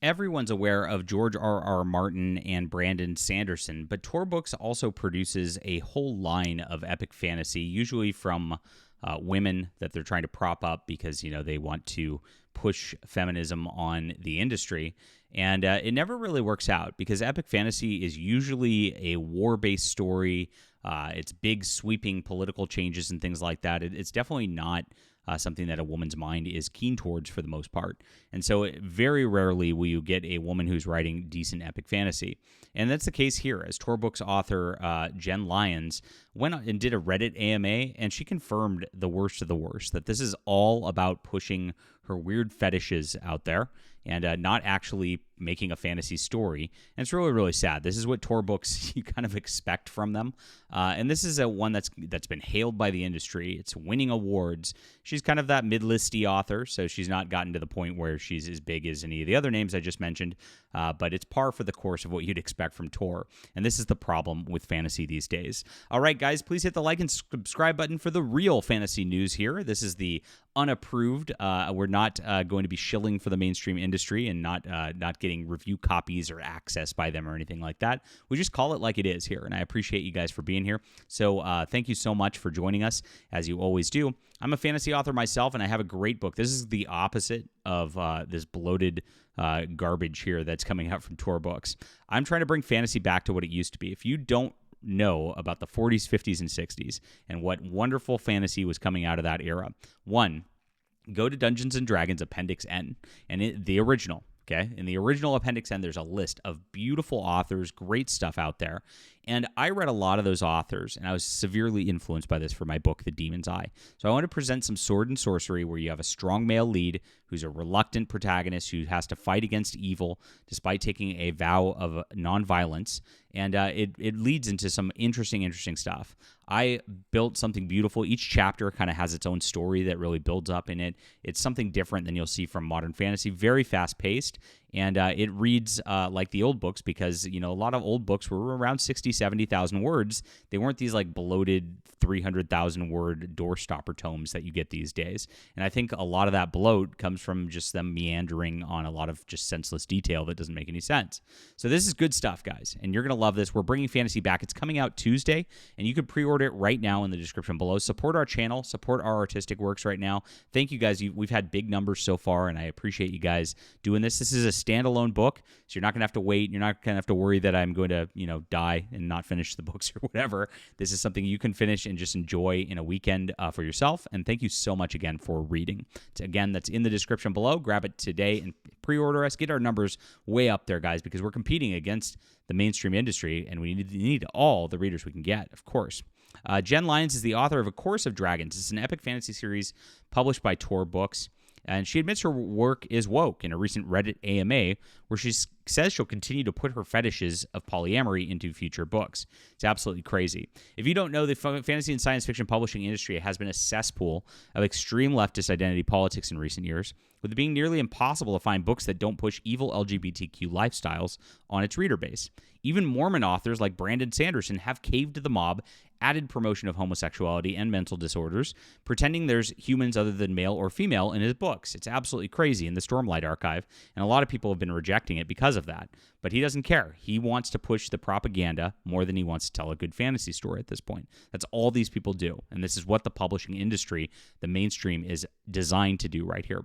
Everyone's aware of George R. Martin and Brandon Sanderson, but Tor Books also produces a whole line of epic fantasy, usually from women that they're trying to prop up because, they want to push feminism on the industry. And it never really works out because epic fantasy is usually a war-based story. It's big, sweeping political changes and things like that. It's definitely not something that a woman's mind is keen towards for the most part. And so very rarely will you get a woman who's writing decent epic fantasy. And that's the case here, as Tor Books author Jenn Lyons went and did a Reddit AMA, and she confirmed the worst of the worst, that this is all about pushing her weird fetishes out there and not actually making a fantasy story. And it's really, really sad. This is what Tor Books you kind of expect from them. And this is a one that's been hailed by the industry. It's winning awards. She's kind of that mid-listy author, so she's not gotten to the point where she's as big as any of the other names I just mentioned, but it's par for the course of what you'd expect from Tor. And this is the problem with fantasy these days. All right, guys, please hit the like and subscribe button for the real fantasy news here. This is the unapproved. We're not going to be shilling for the mainstream industry and not getting review copies or access by them or anything like that. We just call it like it is here, and I appreciate you guys for being here. So thank you so much for joining us, as you always do. I'm a fantasy author myself, and I have a great book. This is the opposite of this bloated garbage here that's coming out from Tor Books. I'm trying to bring fantasy back to what it used to be. If you don't know about the 40s, 50s, and 60s and what wonderful fantasy was coming out of that era, one, go to Dungeons & Dragons Appendix N, and the original. Okay, in the original Appendix N, there's a list of beautiful authors, great stuff out there. And I read a lot of those authors, and I was severely influenced by this for my book, The Demon's Eye. So I want to present some sword and sorcery where you have a strong male lead who's a reluctant protagonist who has to fight against evil despite taking a vow of nonviolence. And it leads into some interesting stuff. I built something beautiful. Each chapter kind of has its own story that really builds up in it. It's something different than you'll see from modern fantasy, very fast-paced. And it reads like the old books because, a lot of old books were around 60, 70,000 words. They weren't these like bloated 300,000 word doorstopper tomes that you get these days. And I think a lot of that bloat comes from just them meandering on a lot of just senseless detail that doesn't make any sense. So this is good stuff, guys. And you're going to love this. We're bringing fantasy back. It's coming out Tuesday, and you can pre-order it right now in the description below. Support our channel. Support our artistic works right now. Thank you, guys. We've had big numbers so far, and I appreciate you guys doing this. This is a standalone book, so you're not going to have to wait. You're not going to have to worry that I'm going to, die and not finish the books or whatever. This is something you can finish and just enjoy in a weekend for yourself. And thank you so much again for reading. Again, that's in the description below. Grab it today and pre-order us. Get our numbers way up there, guys, because we're competing against the mainstream industry, and we need all the readers we can get, of course. Jenn Lyons is the author of A Course of Dragons. It's an epic fantasy series published by Tor Books. And she admits her work is woke in a recent Reddit AMA, where she says she'll continue to put her fetishes of polyamory into future books. It's absolutely crazy. If you don't know, the fantasy and science fiction publishing industry has been a cesspool of extreme leftist identity politics in recent years, with it being nearly impossible to find books that don't push evil LGBTQ lifestyles on its reader base. Even Mormon authors like Brandon Sanderson have caved to the mob, added promotion of homosexuality and mental disorders, pretending there's humans other than male or female in his books. It's absolutely crazy in the Stormlight Archive, and a lot of people have been rejecting it because of that. But he doesn't care. He wants to push the propaganda more than he wants to tell a good fantasy story at this point. That's all these people do, and this is what the publishing industry, the mainstream, is designed to do right here.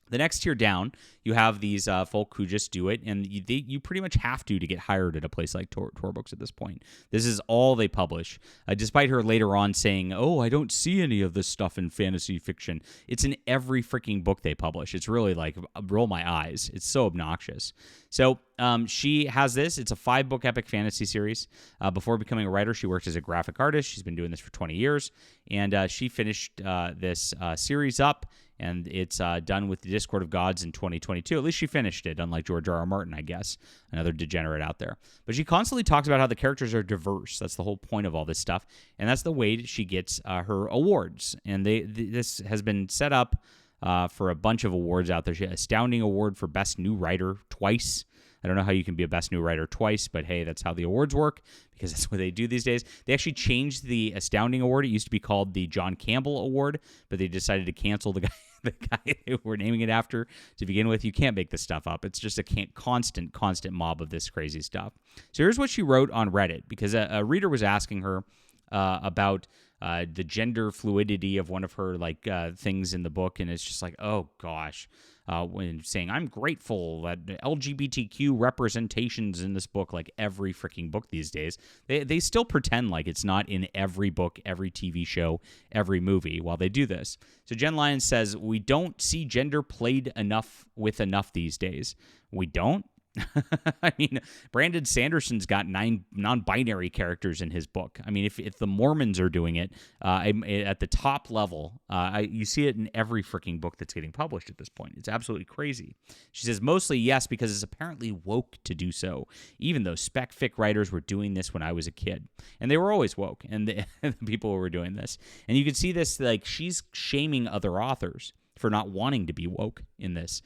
The next tier down, you have these folk who just do it, and you pretty much have to get hired at a place like Tor Books at this point. This is all they publish, despite her later on saying, oh, I don't see any of this stuff in fantasy fiction. It's in every freaking book they publish. It's really like, roll my eyes. It's so obnoxious. So she has this. It's a 5-book epic fantasy series. Before becoming a writer, she worked as a graphic artist. She's been doing this for 20 years, and she finished this series up, and it's done with the Discord of Gods in 2022. At least she finished it, unlike George R. R. Martin, I guess, another degenerate out there. But she constantly talks about how the characters are diverse. That's the whole point of all this stuff, and that's the way she gets her awards. And this has been set up for a bunch of awards out there. She had an Astounding Award for Best New Writer twice. I don't know how you can be a Best New Writer twice, but hey, that's how the awards work, because that's what they do these days. They actually changed the Astounding Award. It used to be called the John Campbell Award, but they decided to cancel the guy the guy we're naming it after to begin with. You can't make this stuff up. It's just a constant mob of this crazy stuff. So here's what she wrote on Reddit, because a reader was asking her about the gender fluidity of one of her things in the book, and it's just like, oh gosh, when saying I'm grateful that LGBTQ representations in this book, like every freaking book these days, they still pretend like it's not in every book, every TV show, every movie while they do this. So Jenn Lyons says, we don't see gender played enough these days. We don't? I mean, Brandon Sanderson's got 9 non-binary characters in his book. I mean, if the Mormons are doing it at the top level, you see it in every freaking book that's getting published at this point. It's absolutely crazy. She says, mostly yes, because it's apparently woke to do so, even though spec fic writers were doing this when I was a kid. And they were always woke, and the people who were doing this. And you can see this, like, she's shaming other authors for not wanting to be woke in this,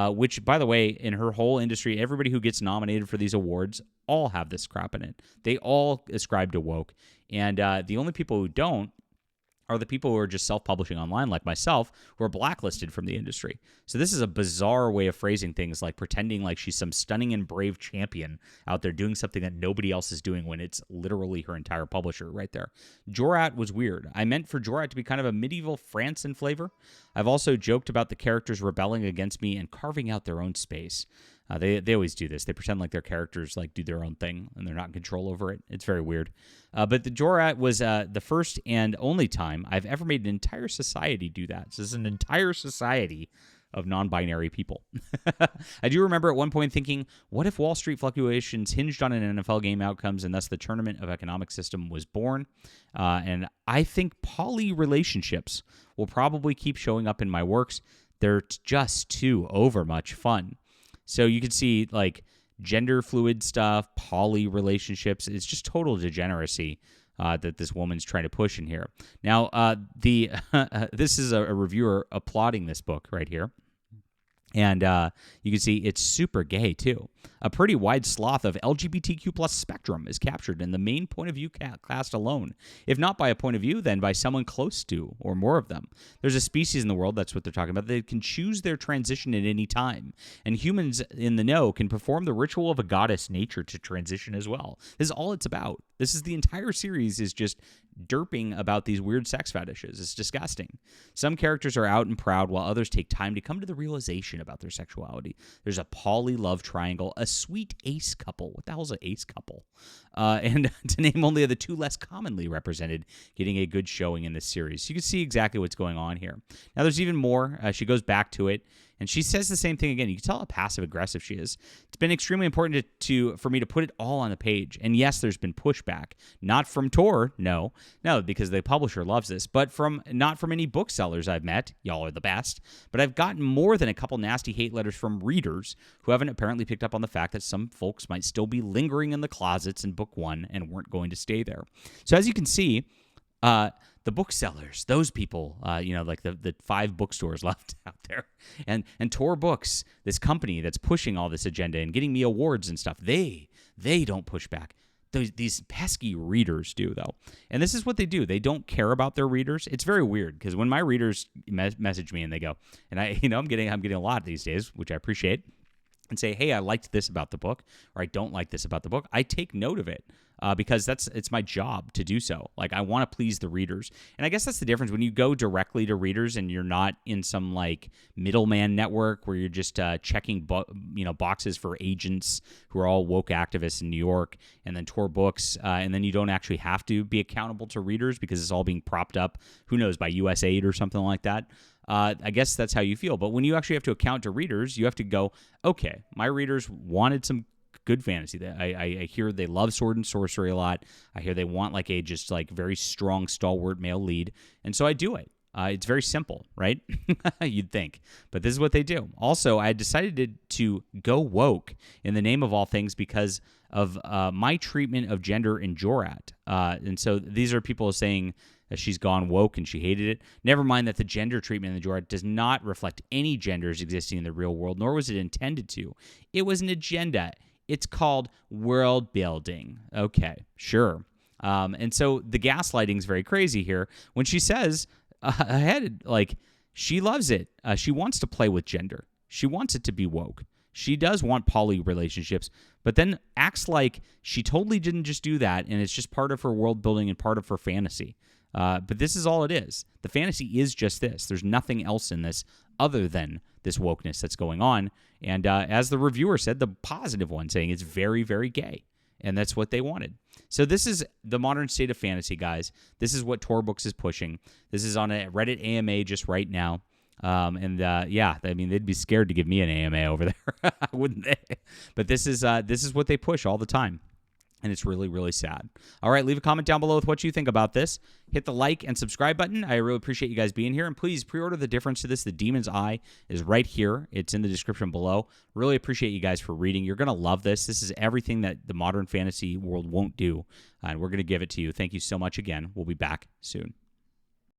which, by the way, in her whole industry, everybody who gets nominated for these awards all have this crap in it. They all ascribe to woke, and the only people who don't are the people who are just self-publishing online, like myself, who are blacklisted from the industry. So this is a bizarre way of phrasing things, like pretending like she's some stunning and brave champion out there doing something that nobody else is doing when it's literally her entire publisher right there. Jorat was weird. I meant for Jorat to be kind of a medieval France in flavor. I've also joked about the characters rebelling against me and carving out their own space. They always do this. They pretend like their characters do their own thing and they're not in control over it. It's very weird. But the Jorat was the first and only time I've ever made an entire society do that. So this is an entire society of non-binary people. I do remember at one point thinking, what if Wall Street fluctuations hinged on an NFL game outcomes and thus the tournament of economic system was born? And I think poly relationships will probably keep showing up in my works. They're just too overmuch fun. So you can see gender fluid stuff, poly relationships. It's just total degeneracy that this woman's trying to push in here. Now, this is a reviewer applauding this book right here. And you can see it's super gay, too. A pretty wide swath of LGBTQ plus spectrum is captured in the main point of view cast alone. If not by a point of view, then by someone close to or more of them. There's a species in the world, that's what they're talking about, that can choose their transition at any time. And humans in the know can perform the ritual of a goddess nature to transition as well. This is all it's about. This is the entire series is just derping about these weird sex fetishes. It's disgusting. Some characters are out and proud while others take time to come to the realization about their sexuality. There's a poly love triangle, a sweet ace couple. What the hell is an ace couple? And to name only the 2 less commonly represented, getting a good showing in this series. You can see exactly what's going on here. Now there's even more. She goes back to it. And she says the same thing again. You can tell how passive-aggressive she is. It's been extremely important for me to put it all on the page. And yes, there's been pushback. Not from Tor, no, because the publisher loves this, but not from any booksellers I've met. Y'all are the best. But I've gotten more than a couple nasty hate letters from readers who haven't apparently picked up on the fact that some folks might still be lingering in the closets in book 1 and weren't going to stay there. So as you can see, the booksellers, those people, the 5 bookstores left out there, and Tor Books, this company that's pushing all this agenda and getting me awards and stuff, they don't push back. These pesky readers do, though. And this is what they do. They don't care about their readers. It's very weird because when my readers message me and they go, and I'm getting a lot these days, which I appreciate, and say, hey, I liked this about the book, or I don't like this about the book, I take note of it. Because it's my job to do so. I want to please the readers. And I guess that's the difference. When you go directly to readers and you're not in some middleman network where you're just checking boxes for agents who are all woke activists in New York, and then Tor Books, and then you don't actually have to be accountable to readers because it's all being propped up, who knows, by USAID or something like that. I guess that's how you feel. But when you actually have to account to readers, you have to go, okay, my readers wanted some good fantasy. I hear they love sword and sorcery a lot. I hear they want a very strong, stalwart male lead. And so I do it. It's very simple, right? You'd think. But this is what they do. Also, I decided to go woke in the name of all things because of my treatment of gender in Jorat. And so these are people saying that she's gone woke and she hated it. Never mind that the gender treatment in the Jorat does not reflect any genders existing in the real world, nor was it intended to. It was an agenda. It's called world building. Okay, sure. And so the gaslighting is very crazy here. When she says ahead, she loves it. She wants to play with gender. She wants it to be woke. She does want poly relationships, but then acts like she totally didn't just do that, and it's just part of her world building and part of her fantasy. But this is all it is. The fantasy is just this. There's nothing else in this other than this wokeness that's going on. And as the reviewer said, the positive one, saying it's very, very gay. And that's what they wanted. So this is the modern state of fantasy, guys. This is what Tor Books is pushing. This is on a Reddit AMA just right now. Yeah, I mean, they'd be scared to give me an AMA over there, wouldn't they? But this is what they push all the time. And it's really, really sad. All right, leave a comment down below with what you think about this. Hit the like and subscribe button. I really appreciate you guys being here. And please pre-order The Difference to this. The Demon's Eye is right here. It's in the description below. Really appreciate you guys for reading. You're going to love this. This is everything that the modern fantasy world won't do. And we're going to give it to you. Thank you so much again. We'll be back soon.